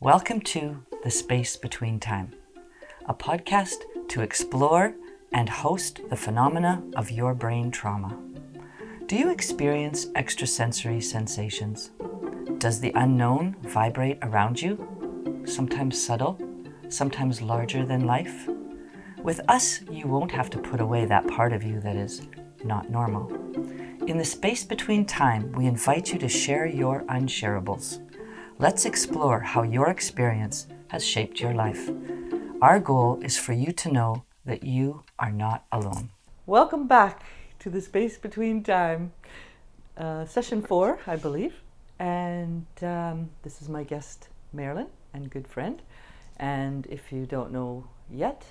Welcome to The Space Between Time, a podcast to explore and host the phenomena of your brain trauma. Do you experience extrasensory sensations? Does the unknown vibrate around you? Sometimes subtle, sometimes larger than life? With us, you won't have to put away that part of you that is not normal. In The Space Between Time, we invite you to share your un-sharables. Let's explore how your experience has shaped your life. Our goal is for you to know that you are not alone. Welcome back to The Space Between Time, session 4, I believe. And this is my guest, Marilyn, and good friend. And if you don't know yet,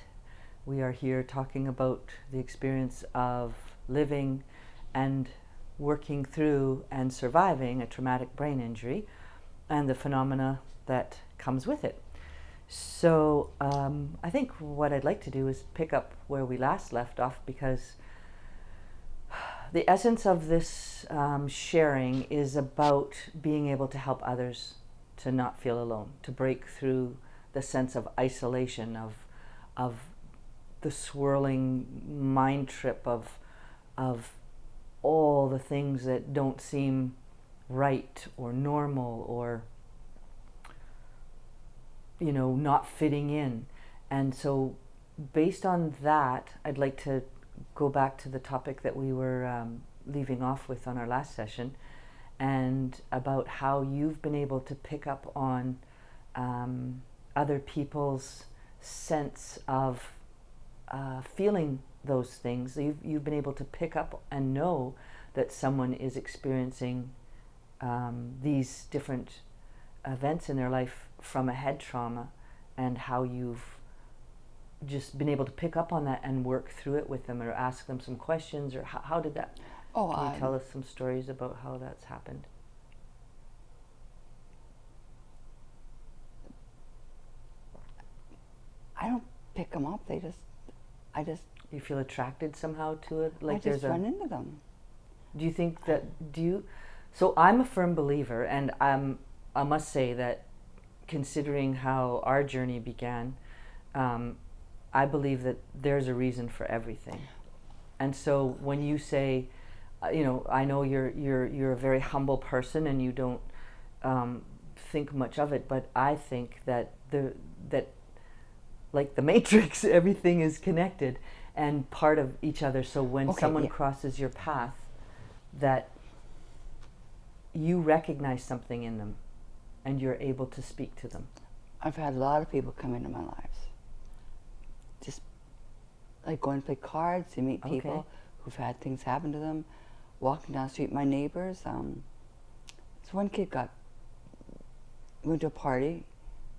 we are here talking about the experience of living and working through and surviving a traumatic brain injury and the phenomena that comes with it. So I think what I'd like to do is pick up where we last left off, because the essence of this sharing is about being able to help others to not feel alone, to break through the sense of isolation, of the swirling mind trip of all the things that don't seem right or normal or, not fitting in. And so based on that, I'd like to go back to the topic that we were leaving off with on our last session, and about how you've been able to pick up on other people's sense of feeling those things. You've been able to pick up and know that someone is experiencing these different events in their life from a head trauma, and how you've just been able to pick up on that and work through it with them, or ask them some questions, or how did that? Can you tell us some stories about how that's happened? I don't pick them up. You feel attracted somehow to it? I just run into them. Do you think that, so I'm a firm believer, and I must say that considering how our journey began, I believe that there's a reason for everything. And so when you say, I know you're a very humble person and you don't think much of it, but I think that like the Matrix, everything is connected and part of each other. So when someone crosses your path, that you recognize something in them and you're able to speak to them. I've had a lot of people come into my lives. Just like going to play cards, you meet people who've had things happen to them. Walking down the street, my neighbors. So one kid went to a party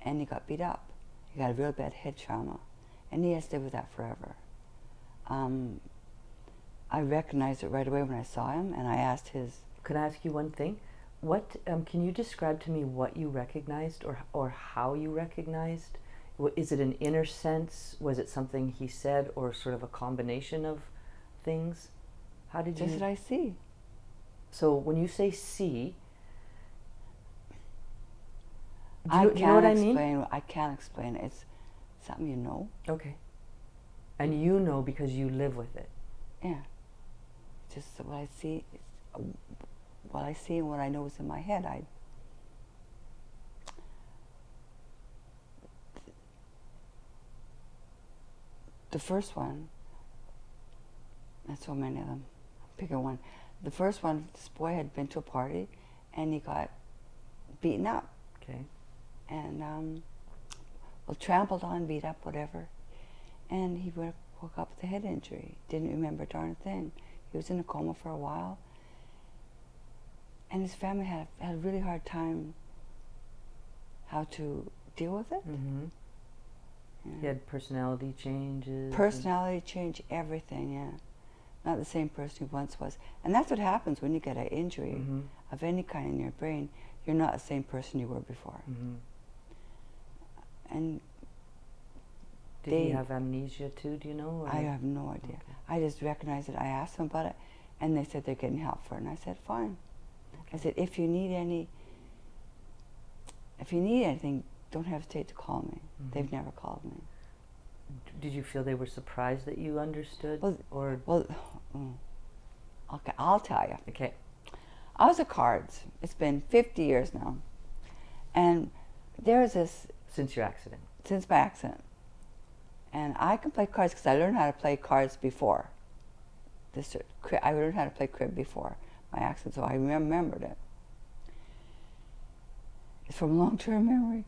and he got beat up. He got a real bad head trauma, and he has to live with that forever. I recognized it right away when I saw him, and I asked his... Could I ask you one thing? What can you describe to me what you recognized, or how you recognized? Is it an inner sense? Was it something he said, or sort of a combination of things? How did you... Just that I see. So when you say see, I you know what I mean? I can't explain it. It's something you know. Okay. And you know because you live with it. Yeah. Just what I see, what I see and what I know is in my head. The first one, there's so many of them. Pick a one. The first one, this boy had been to a party and he got beaten up. Okay. And trampled on, beat up, whatever. And he woke up with a head injury. Didn't remember a darn thing. He was in a coma for a while. And his family had a really hard time how to deal with it. Mm-hmm. Yeah. He had personality changes. Personality change, everything, yeah. Not the same person he once was. And that's what happens when you get an injury of any kind in your brain. You're not the same person you were before. Mm-hmm. And did he have amnesia too, do you know? Or? I have no idea. Okay. I just recognized it. I asked them about it, and they said they're getting help for it. And I said, fine. Okay. I said, if you need anything, don't hesitate to call me. They've never called me. Did you feel they were surprised that you understood? Okay, I'll tell you. Okay. I was at cards. It's been 50 years now. And there's this... Since your accident? Since my accident. And I can play cards because I learned how to play cards before. I learned how to play crib before my accident, so I remembered it. It's from long-term memory.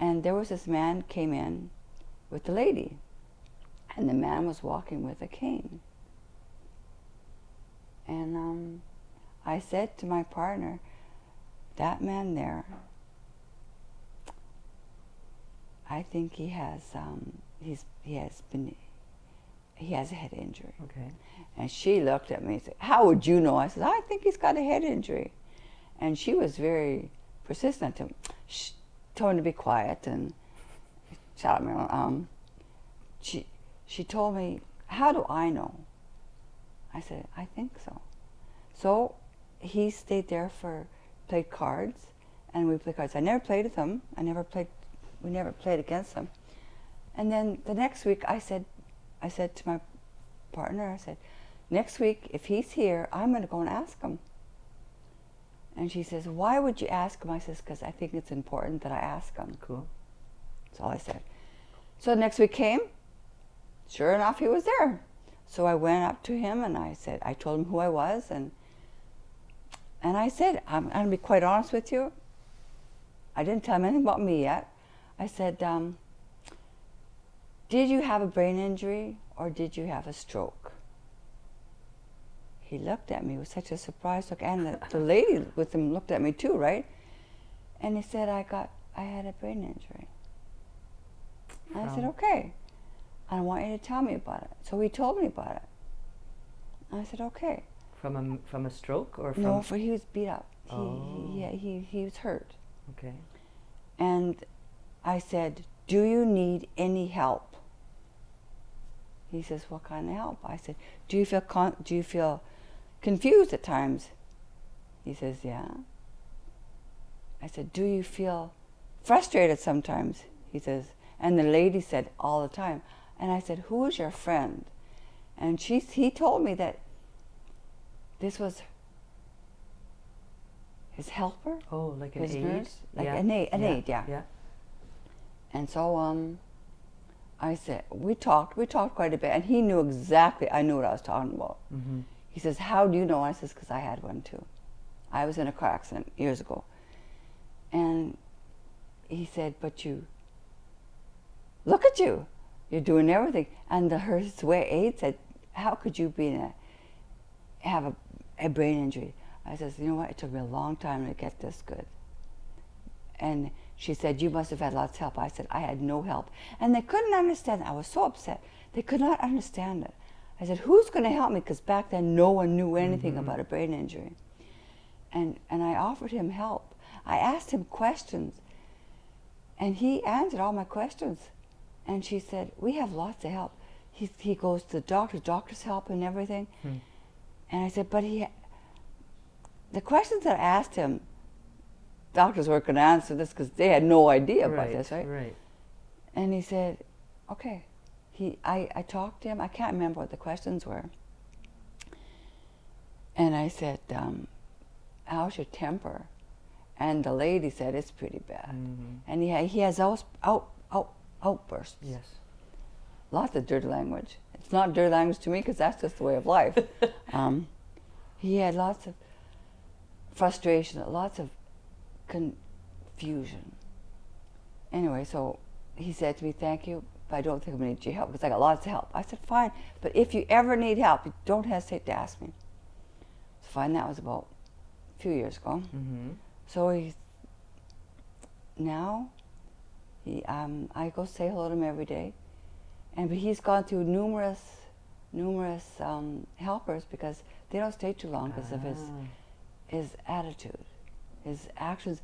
And there was this man came in with the lady. And the man was walking with a cane. And I said to my partner, that man there, I think he has a head injury. Okay. And she looked at me and said, how would you know? I said, I think he's got a head injury. And she was very persistent. She told him to be quiet and shut up, Marilyn. She told me, how do I know? I said, I think so. So he stayed there played cards, and we played cards. I never played with him. We never played against him. And then the next week I said to my partner, I said, next week if he's here, I'm going to go and ask him. And she says, why would you ask him? I says, because I think it's important that I ask him. Cool. That's all I said. So the next week came. Sure enough, he was there. So I went up to him and I told him who I was, and I said, I'm going to be quite honest with you. I didn't tell him anything about me yet. I said, did you have a brain injury or did you have a stroke? He looked at me with such a surprised look, and the lady with him looked at me too, right? And he said, I had a brain injury. And I said, okay. I want you to tell me about it. So he told me about it. I said, okay. From a stroke or from? No, he was beat up. Oh. He was hurt. Okay. And I said, do you need any help? He says, what kind of help? I said, do you feel confused at times? He says, yeah. I said, do you feel frustrated sometimes? He says, and the lady said, all the time. And I said, who is your friend? And he told me that this was his helper. Oh, like an his aide? nurse, like yeah. an aide, yeah. Yeah. And so I said, we talked quite a bit, and he knew exactly, I knew what I was talking about. Mm-hmm. He says, how do you know? I says, because I had one too. I was in a car accident years ago. And he said, but look at you. You're doing everything. And his aide said, how could you have a brain injury? I says, you know what? It took me a long time to get this good. And she said, you must have had lots of help. I said, I had no help. And they couldn't understand it. I was so upset. They could not understand it. I said, who's going to help me? Because back then, no one knew anything about a brain injury. And I offered him help. I asked him questions. And he answered all my questions. And she said, we have lots of help. He goes to the doctors help and everything. And I said, but the questions that I asked him, doctors weren't going to answer this because they had no idea about this, right? Right. And he said, okay. I talked to him. I can't remember what the questions were. And I said, how's your temper? And the lady said, it's pretty bad. And he has outbursts. Yes. Lots of dirty language. It's not dirty language to me because that's just the way of life. He had lots of frustration, lots of confusion. Anyway, so he said to me, thank you, but I don't think I'm going to need your help because I got lots of help. I said, fine, but if you ever need help, don't hesitate to ask me. So fine, that was about a few years ago. So I go say hello to him every day, but he's gone through numerous helpers because they don't stay too long because of his attitude, his actions.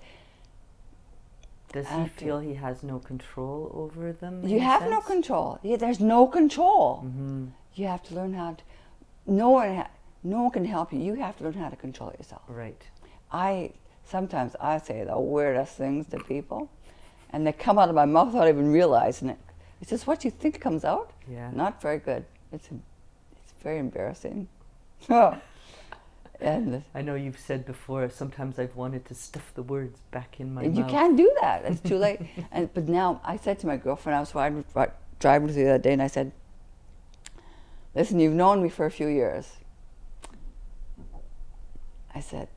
Does he feel he has no control over them? You have no control. There's no control. You have to learn how to. No one can help you. You have to learn how to control yourself. Right. Sometimes I say the weirdest things to people, and they come out of my mouth without even realizing it. It's just what you think comes out. Yeah. Not very good. It's very embarrassing. Oh. And I know you've said before, sometimes I've wanted to stuff the words back in my you mouth. can't do that. It's too late. But now, I said to my girlfriend, I was driving with her the other day, and I said, listen, you've known me for a few years. I said,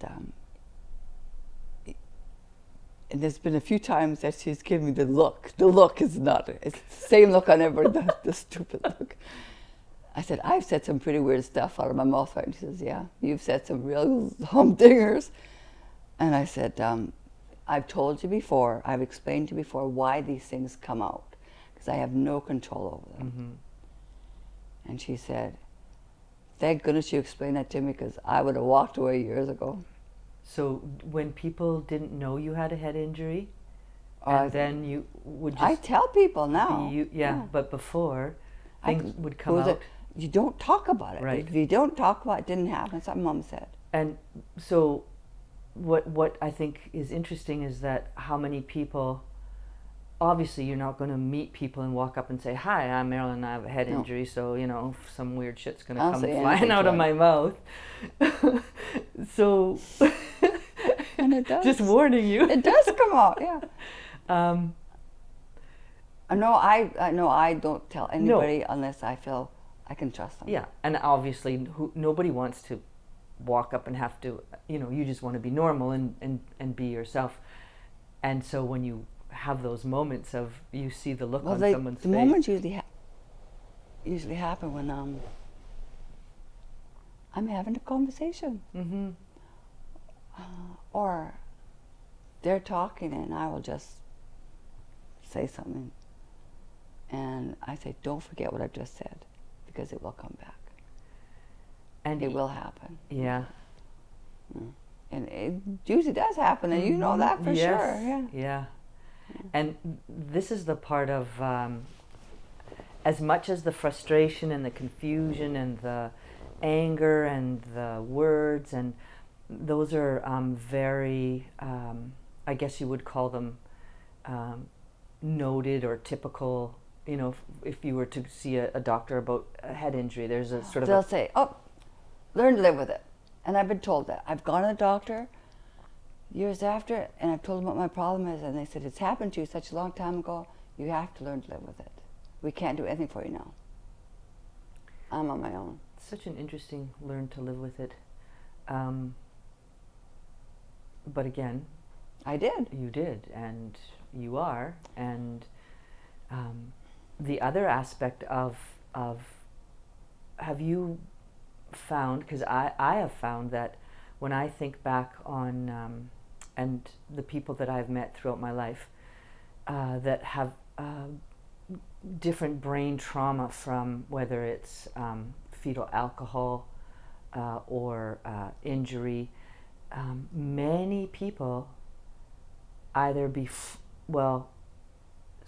and there's been a few times that she's given me the look. The look is not, it's the same look on everybody, the stupid look. I said, I've said some pretty weird stuff out of my mouth, right? And she says, yeah, you've said some real humdingers. And I said, I've told you before, I've explained to you before why these things come out, because I have no control over them. Mm-hmm. And she said, thank goodness you explained that to me, because I would have walked away years ago. So when people didn't know you had a head injury, and then you would just... I tell people now. But before, things would come out. You don't talk about it. Right. If you don't talk about it, it didn't happen. Something Mom said. And so what I think is interesting is that how many people, obviously you're not going to meet people and walk up and say, hi, I'm Marilyn and I have a head injury, so, some weird shit's going to come flying out of my mouth. So, and it does. Just warning you. It does come out, yeah. No, I don't tell anybody unless I feel I can trust them. Yeah, and obviously nobody wants to walk up and have to, you just want to be normal and be yourself. And so when you have those moments of, you see the look on someone's face. The moments usually happen when I'm having a conversation. Mm-hmm. Or they're talking and I will just say something. And I say, don't forget what I've just said, because it will come back. And it will happen. Yeah. And it usually does happen, and you know that for sure. Yeah. And this is the part of, as much as the frustration and the confusion and the anger and the words, and those are very, I guess you would call them noted or typical. If you were to see a doctor about a head injury, there's a sort of... They'll say, learn to live with it. And I've been told that. I've gone to the doctor years after, and I've told them what my problem is, and they said, it's happened to you such a long time ago, you have to learn to live with it. We can't do anything for you now. I'm on my own. Such an interesting learn to live with it. But again... I did. You did, and you are, and... the other aspect of have you found, because I have found that when I think back on and the people that I've met throughout my life that have different brain trauma, from whether it's fetal alcohol or injury, many people either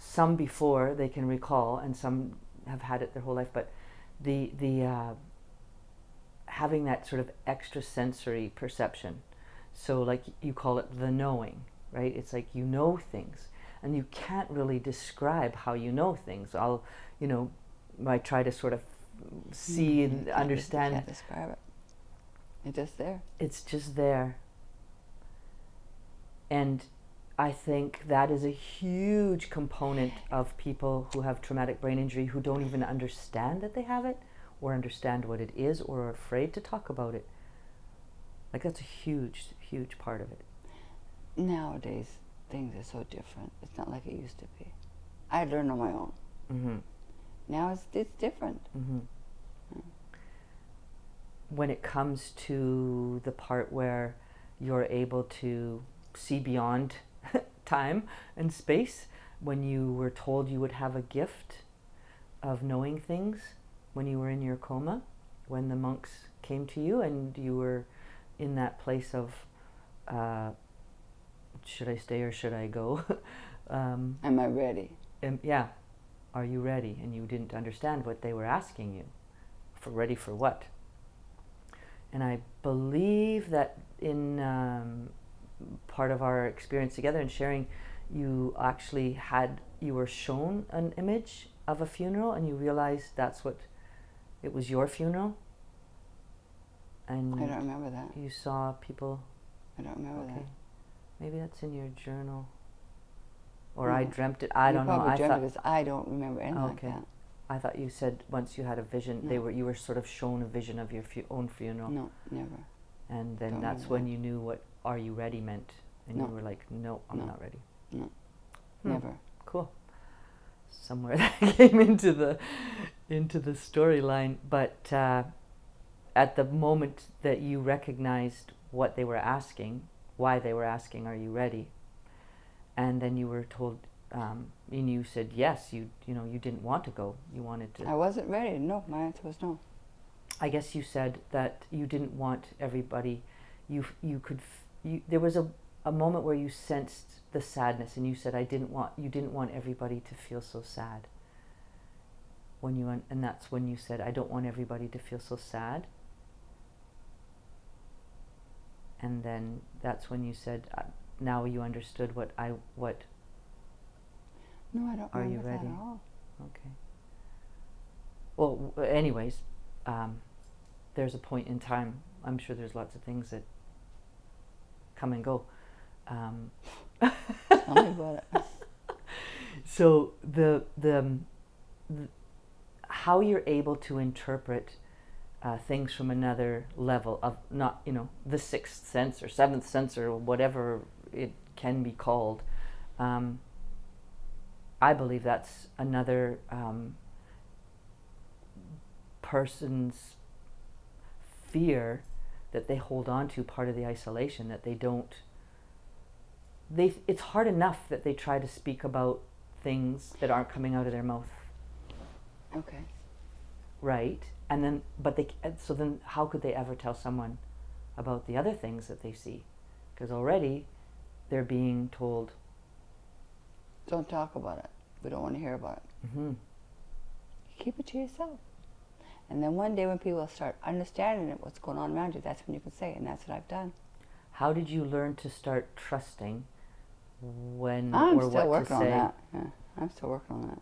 some before they can recall, and some have had it their whole life, but the having that sort of extrasensory perception. So like you call it the knowing, right? It's like you know things, and you can't really describe how you know things. I try to sort of see and understand. You can't describe it. It's just there. It's just there. And I think that is a huge component of people who have traumatic brain injury who don't even understand that they have it, or understand what it is, or are afraid to talk about it. Like, that's a huge, huge part of it. Nowadays, things are so different. It's not like it used to be. I learned on my own. Mm-hmm. Now it's different. Mm-hmm. When it comes to the part where you're able to see beyond time and space, when you were told you would have a gift of knowing things when you were in your coma, when the monks came to you and you were in that place of should I stay or should I go? Am I ready? Yeah, are you ready? And you didn't understand what they were asking you. Ready for what? And I believe that in part of our experience together and sharing, you actually you were shown an image of a funeral and you realized it was your funeral? And I don't remember that. you saw people? I don't remember that. Maybe that's in your journal. Or I dreamt it. I don't know. I dreamt it because I don't remember anything like that. I thought you said once you had a vision, you were sort of shown a vision of your own funeral. No, never. And then that's when you knew what "Are you ready" meant, and you were like, "No, I'm not ready." No, never. Cool. Somewhere that came into the storyline, but at the moment that you recognized what they were asking, why they were asking, "Are you ready?" and then you were told, and you said yes. You didn't want to go. You wanted to. I wasn't ready. No, my answer was no. I guess you said that you didn't want everybody. There was a moment where you sensed the sadness, and you said you didn't want everybody to feel so sad. And that's when you said, I don't want everybody to feel so sad. And then that's when you said, now you understood what. No, I don't Are you remember ready? that at all. Okay. Well, anyways, there's a point in time. I'm sure there's lots of things that come and go. Tell me about it. So the how you're able to interpret things from another level of not the sixth sense or seventh sense or whatever it can be called. I believe that's another person's fear that they hold on to, part of the isolation, that they don't. It's hard enough that they try to speak about things that aren't coming out of their mouth. Okay. Right? And then, so then how could they ever tell someone about the other things that they see? Because already they're being told, don't talk about it. We don't want to hear about it. Mm-hmm. Keep it to yourself. And then one day when people start understanding what's going on around you, that's when you can say it, and that's what I've done. How did you learn to start trusting when I'm or still what working to say? on that. Yeah, I'm still working on that.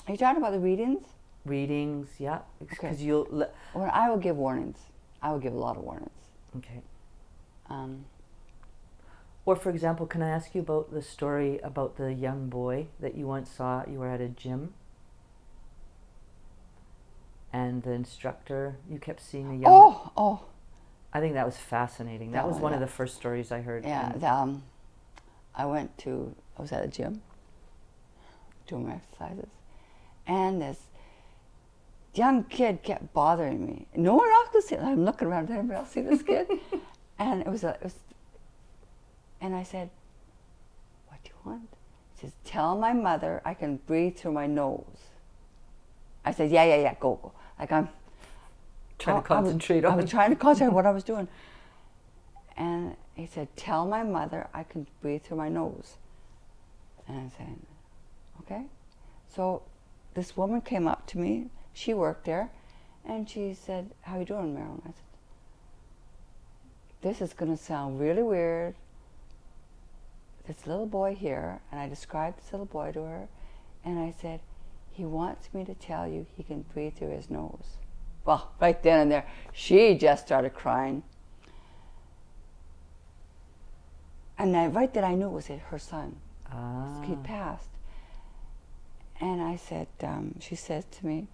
Are you talking about the readings? Readings, yeah. Because when I will give warnings, I will give a lot of warnings. Okay. Um, Or, for example, can I ask you about the story about the young boy that you once saw? You were at a gym, and the instructor, you kept seeing a young... Oh. I think that was fascinating. That was one of the first stories I heard. Yeah, I was at a gym, doing my exercises, and this young kid kept bothering me. No one else could see it. I'm looking around, did anybody else see this kid? And and I said, what do you want? He says, tell my mother I can breathe through my nose. I said, yeah, go. Like I'm trying to concentrate I was trying to concentrate on what I was doing. And he said, tell my mother I can breathe through my nose. And I said, okay. So this woman came up to me. She worked there. And she said, how you doing, Marilyn? I said, this is going to sound really weird. This little boy here, and I described this little boy to her, and I said, he wants me to tell you he can breathe through his nose. Well, right then and there, she just started crying. And right then I knew it was her son. He passed. And I said, she says to me,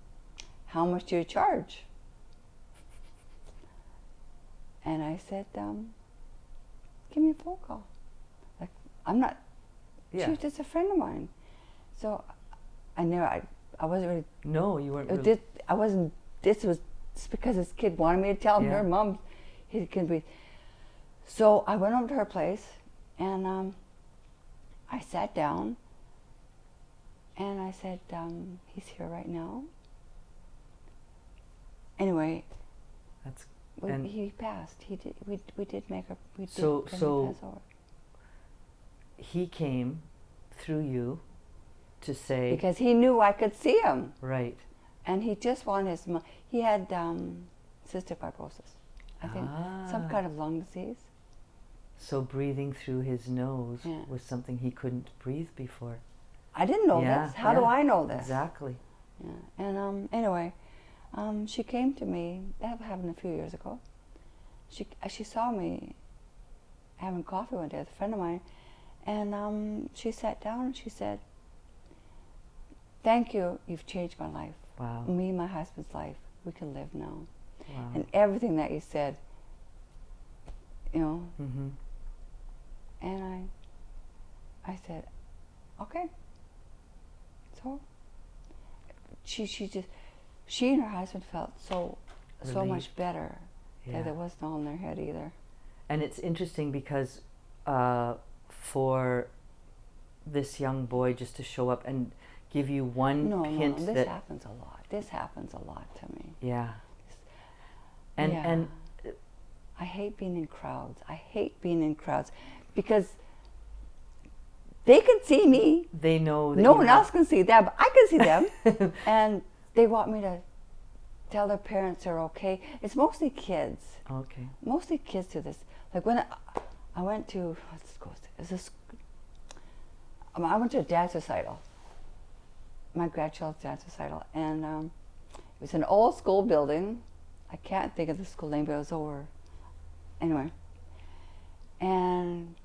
how much do you charge? And I said, give me a phone call. Like, I'm not, she was just a friend of mine. So I wasn't really. No, you weren't really. I wasn't, this was just because this kid wanted me to tell him her mom, he can breathe. So I went over to her place and I sat down and I said, he's here right now. Anyway, he passed. We did make a. So he came through you to say, because he knew I could see him. Right. And he just wanted his. He had cystic fibrosis, I think, some kind of lung disease. So breathing through his nose Yeah. was something he couldn't breathe before. I didn't know this. How do I know this? Exactly. Yeah. And anyway, she came to me. That happened a few years ago. She saw me having coffee one day with a friend of mine, and she sat down and she said, "Thank you. You've changed my life. Wow. Me and my husband's life. We can live now." Wow. And everything that you said, you know. Mm-hmm. And I said, okay. So she and her husband felt so much better that it wasn't all in their head either. And it's interesting because for this young boy just to show up and give you one hint this that happens a lot. This happens a lot to me. Yeah. And I hate being in crowds. I hate being in crowds because they can see me. They know that no one else can see them, but I can see them. And they want me to tell their parents they're okay. It's mostly kids. Okay. Mostly kids do this. Like when I went to, I went to a dance recital. My grandchild's dance recital. And it was an old school building. I can't think of the school name, but it was over. Anyway. And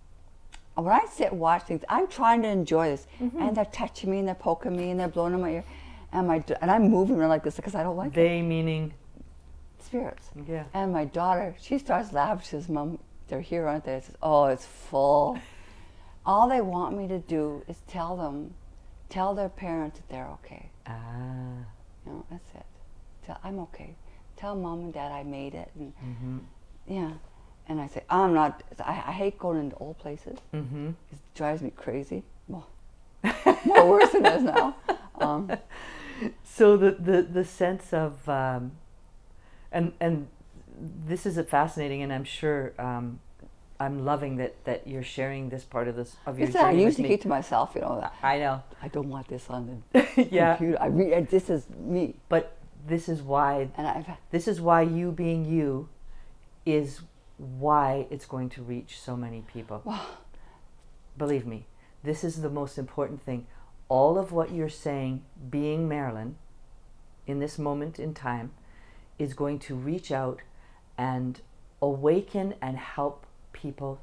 when I sit and watch things, I'm trying to enjoy this. Mm-hmm. And they're touching me and they're poking me and they're blowing in my ear. And I'm moving around like this because I don't like it. They meaning? Spirits. Yeah. And my daughter, she starts laughing. She says, "Mom, they're here, aren't they?" I says, "Oh, it's full." All they want me to do is tell their parents that they're okay. Ah. You know, that's it. I'm okay. Tell Mom and Dad I made it. And mm-hmm. Yeah. And I say, I'm not, I hate going into old places. Mm-hmm. It drives me crazy. Well, more worse than it is now. So the sense of, and this is fascinating, and I'm sure I'm loving that you're sharing this part of your journey. I usually keep to myself, you know. I know. I don't want this on the computer. This is me. But this is why. This is why you being you is why it's going to reach so many people. Wow. Believe me, this is the most important thing. All of what you're saying, being Marilyn, in this moment in time, is going to reach out and awaken and help people.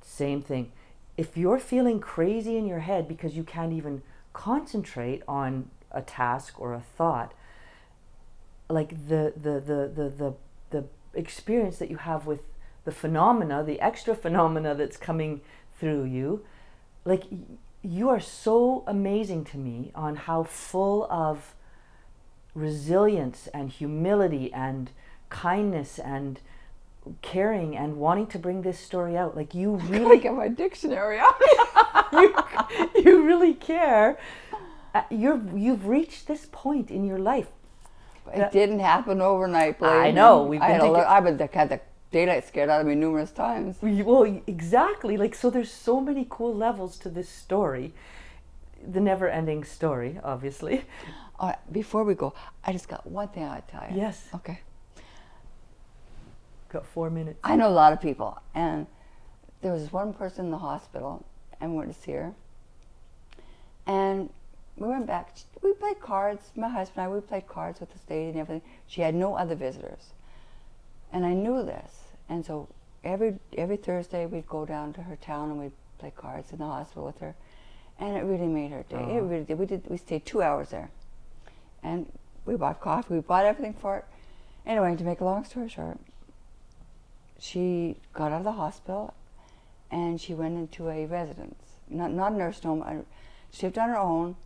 Same thing. If you're feeling crazy in your head because you can't even concentrate on a task or a thought, like the experience that you have with the phenomena, the extra phenomena that's coming through you, like you are so amazing to me on how full of resilience and humility and kindness and caring and wanting to bring this story out. Like you really get my dictionary out. you really care. You've reached this point in your life. It didn't happen overnight, Blaine. I know. I've had the daylight scared out of me numerous times. Well, exactly. Like, so there's so many cool levels to this story. The never-ending story, obviously. All right, before we go, I just got one thing I'd tell you. Yes. Okay. Got 4 minutes. I know a lot of people, and there was one person in the hospital, and we went to see her. And we went back. We played cards. My husband and I, we played cards with this lady and everything. She had no other visitors. And I knew this. And so every Thursday we'd go down to her town and we'd play cards in the hospital with her. And it really made her day. It really did. We stayed 2 hours there. And we bought coffee. We bought everything for it. Anyway, to make a long story short, she got out of the hospital and she went into a residence. Not a nursing home. She lived on her own.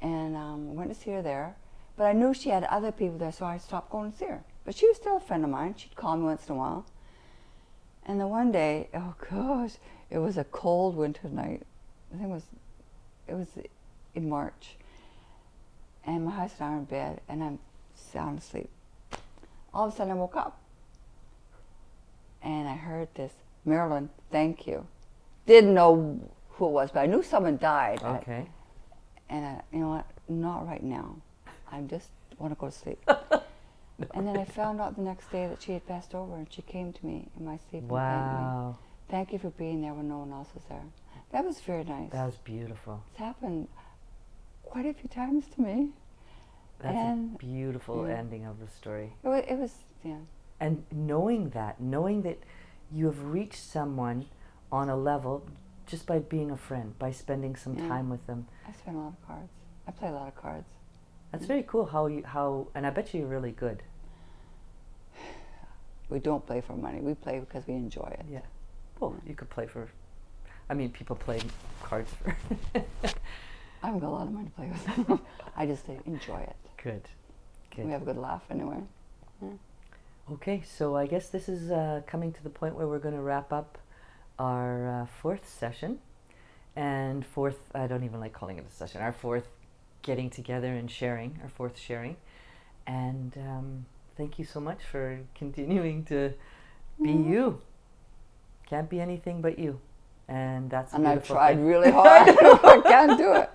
And went to see her there. But I knew she had other people there, so I stopped going to see her. But she was still a friend of mine. She'd call me once in a while. And then one day, oh gosh, it was a cold winter night. I think it was in March. And my husband and I are in bed, and I'm sound asleep. All of a sudden I woke up. And I heard this, "Marilyn, thank you." Didn't know who it was, but I knew someone died. Okay. And you know what? Not right now. I just want to go to sleep. And then I found out the next day that she had passed over, and she came to me in my sleep. Wow. And thanked me. Thank you for being there when no one else was there. That was very nice. That was beautiful. It's happened quite a few times to me. That's a beautiful ending of the story. It was, yeah. And knowing that you have reached someone on a level just by being a friend, by spending some time with them. I spend a lot of cards. I play a lot of cards. That's very cool how, and I bet you're really good. We don't play for money. We play because we enjoy it. Yeah. Well, you could play for, people play cards for. I haven't got a lot of money to play with. I just enjoy it. Good. We have a good laugh anyway. Yeah. Okay, so I guess this is coming to the point where we're going to wrap up our fourth session. And I don't even like calling it a session, our fourth getting together and sharing, our fourth sharing. And thank you so much for continuing to be you. Can't be anything but you. And that's and I've beautiful tried thing. really hard. I can't do it.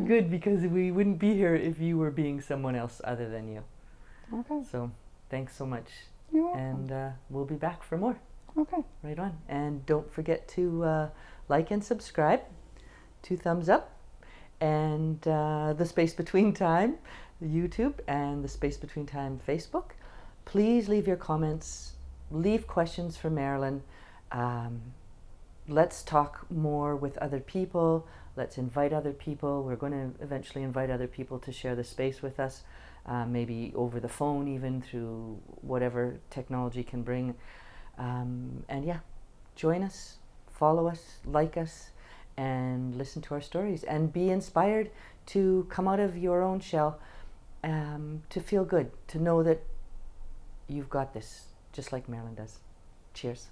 Good, because we wouldn't be here if you were being someone else other than you. Okay. So thanks so much. You're welcome. And we'll be back for more. Okay. Right on. And don't forget to like and subscribe. 2 thumbs up. And the Space Between Time YouTube and the Space Between Time Facebook. Please leave your comments. Leave questions for Marilyn. Let's talk more with other people. Let's invite other people. We're going to eventually invite other people to share the space with us, maybe over the phone, even through whatever technology can bring. And yeah, join us, follow us, like us, and listen to our stories, and be inspired to come out of your own shell, to feel good, to know that you've got this, just like Marilyn does. Cheers.